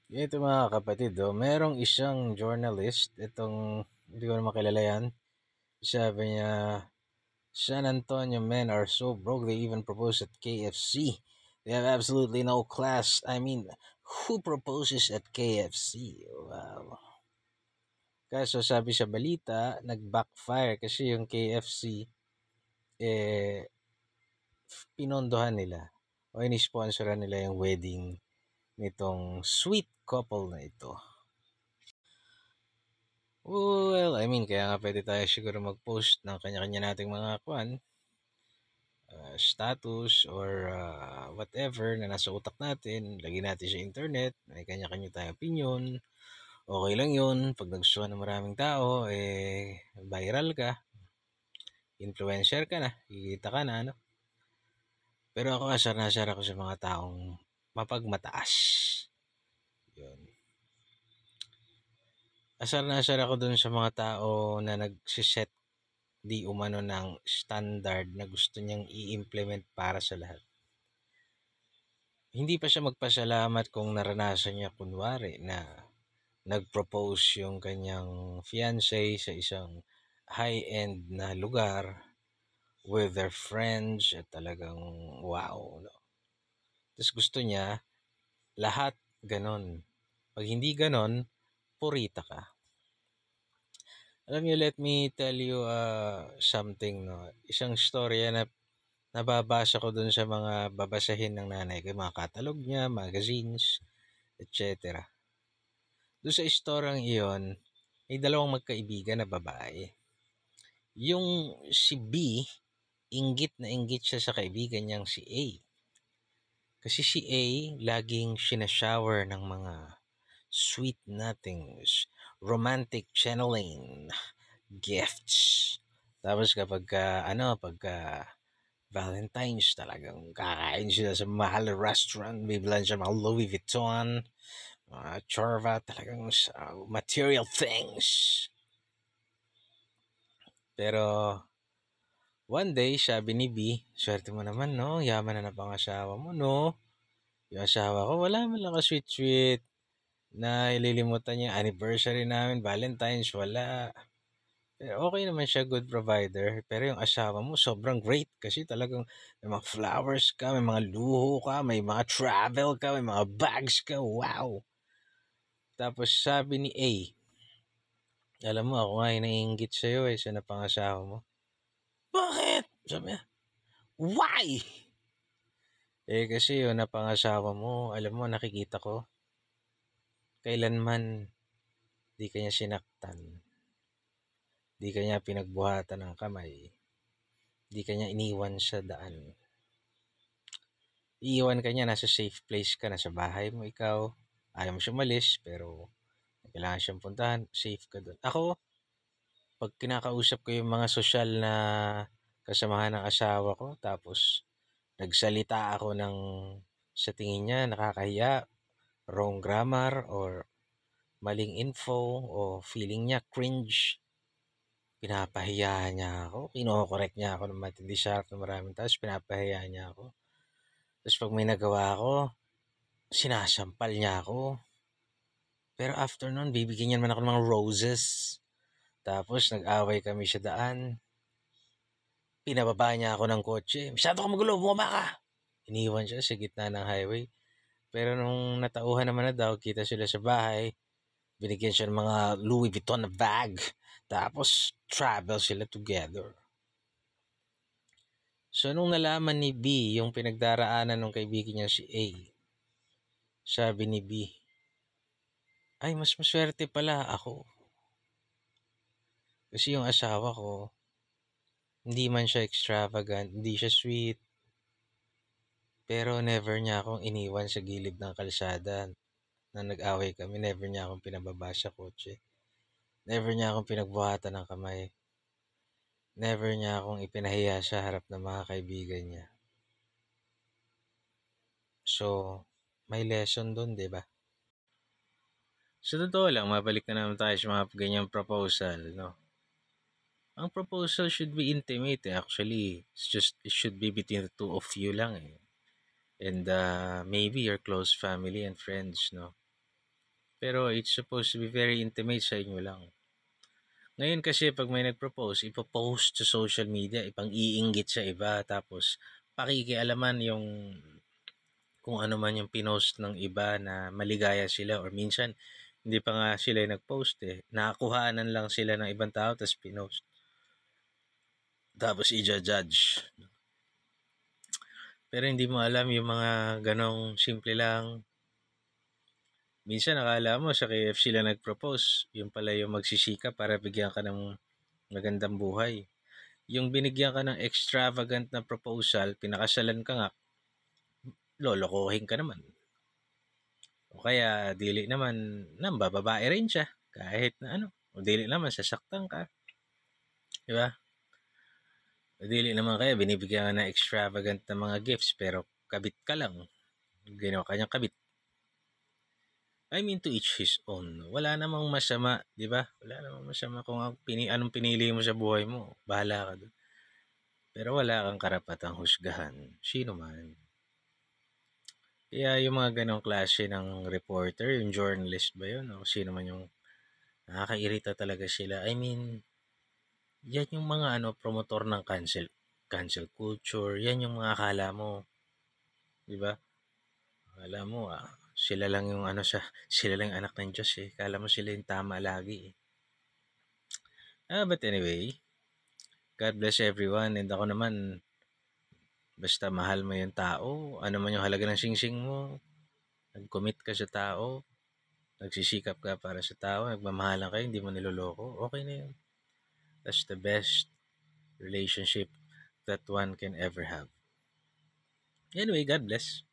Ganito mga kapatid, merong isang journalist, hindi ko naman kilala yan. Sabi niya, San Antonio men are so broke they even propose at KFC. They have absolutely no class. I mean, who proposes at KFC? Wow. Kaso sabi sa balita, nag-backfire kasi yung KFC, eh, pinondohan nila o inisponsoran nila yung wedding nitong sweet couple na ito. Well, I mean, kaya nga pwede tayo siguro mag-post ng kanya-kanya nating mga status or whatever na nasa utak natin. Lagyan natin sa internet. May kanya-kanya tayong opinion. Okay lang yun. Pag nagustuhan ng maraming tao, viral ka. Influencer ka na. Kikita ka na, ano. Pero ako, asar na asar ako sa mga taong mapagmataas. Yun. Asar na asar ako dun sa mga tao na nagsiset di umano ng standard na gusto niyang i-implement para sa lahat. Hindi pa siya magpasalamat kung naranasan niya kunwari na nag-propose yung kanyang fiancé sa isang high-end na lugar with their friends at talagang wow. No? Tapos gusto niya lahat ganon. Pag hindi ganon, purita ka. Alam niyo, let me tell you something. No? Isang storya na nababasa ko dun sa mga babasahin ng nanay ko, mga catalog niya, magazines, etc. Doon sa istoryang iyon, may dalawang magkaibigan na babae. Yung si B, inggit na inggit siya sa kaibigan niyang si A. Kasi si A, laging sinashower ng mga sweet nothings, romantic channeling, gifts. Tapos pagka Valentine's, talagang kakain sila sa mahal na restaurant, bibilan siya mga Louis Vuitton, Chorva, talagang material things. Pero one day, sabi ni B, swerte mo naman, no? Yaman na ng pangasawa mo, no? Yung asawa ko, wala man lang ka-sweet-sweet na ililimutan niya anniversary namin, Valentine's, wala. Pero okay naman siya, good provider. Pero yung asawa mo, sobrang great kasi talagang may mga flowers ka, may mga luho ka, may mga travel ka, may mga bags ka, wow! Tapos sabi ni A, alam mo, ako nga naiinggit sa'yo sa napangasawa mo. Bakit? Sabi niya, why? Kasi yung napangasawa mo, alam mo, nakikita ko, kailanman di kanya sinaktan, di kanya pinagbuhatan ng kamay, di kanya iniwan sa daan. Iiwan ka niya, nasa safe place ka, nasa bahay mo ikaw, ayaw mo siya umalis, pero kailangan siyang puntahan, safe ka doon. Ako, pag kinakausap ko yung mga sosyal na kasamahan ng asawa ko, tapos nagsalita ako ng sa tingin niya nakakahiya, wrong grammar, or maling info, o feeling niya cringe, pinapahiya niya ako, kino-correct niya ako ng matindi sa harap ng maraming tao, pinapahiya niya ako. Tapos pag may nagawa ako, sinasampal niya ako. Pero after nun, bibigyan niya naman ako ng mga roses. Tapos nag-away kami sa daan. Pinababa niya ako ng kotse. Masyado ka magulo, bumaba ka! Iniwan siya sa gitna ng highway. Pero nung natauhan naman na daw, kita sila sa bahay, binigyan siya ng mga Louis Vuitton na bag. Tapos travel sila together. So nung nalaman ni B yung pinagdaraanan ng kaibigan niya si A, sabi ni B, ay mas maswerte pala ako. Kasi yung asawa ko, hindi man siya extravagant, hindi siya sweet, pero never niya akong iniwan sa gilid ng kalsada na nag-away kami. Never niya akong pinababa sa kotse. Never niya akong pinagbuhatan ng kamay. Never niya akong ipinahiya sa harap ng mga kaibigan niya. So, may lesson doon, di ba? Sa totoo lang, mabalik na naman tayo sa mga ganyang proposal, no? Ang proposal should be intimate, actually. It should be between the two of you lang, And maybe your close family and friends, no? Pero it's supposed to be very intimate sa inyo lang. Ngayon kasi 'pag may nag-propose, ipo-post sa social media, ipang-iinggit sa iba tapos pakikialaman yung kung ano man yung pinost ng iba na maligaya sila or minsan hindi pa nga sila yung nag-post eh. Nakakuhaanan lang sila ng ibang tao tapos pinost. Tapos i-judge. Pero hindi mo alam yung mga ganong simple lang. Minsan akala mo sa KFC lang nag-propose. Yung pala yung magsisikap para bigyan ka ng magandang buhay. Yung binigyan ka ng extravagant na proposal, pinakasalan ka nga, lolokohin ka naman. O kaya, dili naman, bababae rin siya. Kahit na ano. O dili naman, sasaktan ka. Di ba? O dili naman kaya, binibigyan ka ng extravagant na mga gifts, pero kabit ka lang. Ginawa kanyang kabit. I mean, to each his own. Wala namang masama, di ba? Wala namang masama kung anong pinili mo sa buhay mo. Bahala ka doon. Pero wala kang karapatang husgahan. Sino man. Kaya yung mga ganong klase ng reporter, yung journalist ba yun? O sino man yung nakakairita talaga sila. I mean, yan yung mga promotor ng cancel culture. Yan yung mga akala mo, 'di ba? Akala mo sila lang yung sila lang yung anak ng Diyos eh. Akala mo sila yung tama lagi eh. But anyway, God bless everyone and ako naman basta mahal mo yung tao, ano man yung halaga ng singsing mo, nag-commit ka sa tao, nagsisikap ka para sa tao, nagmamahalan kayo, hindi mo niloloko, okay na yun. That's the best relationship that one can ever have. Anyway, God bless.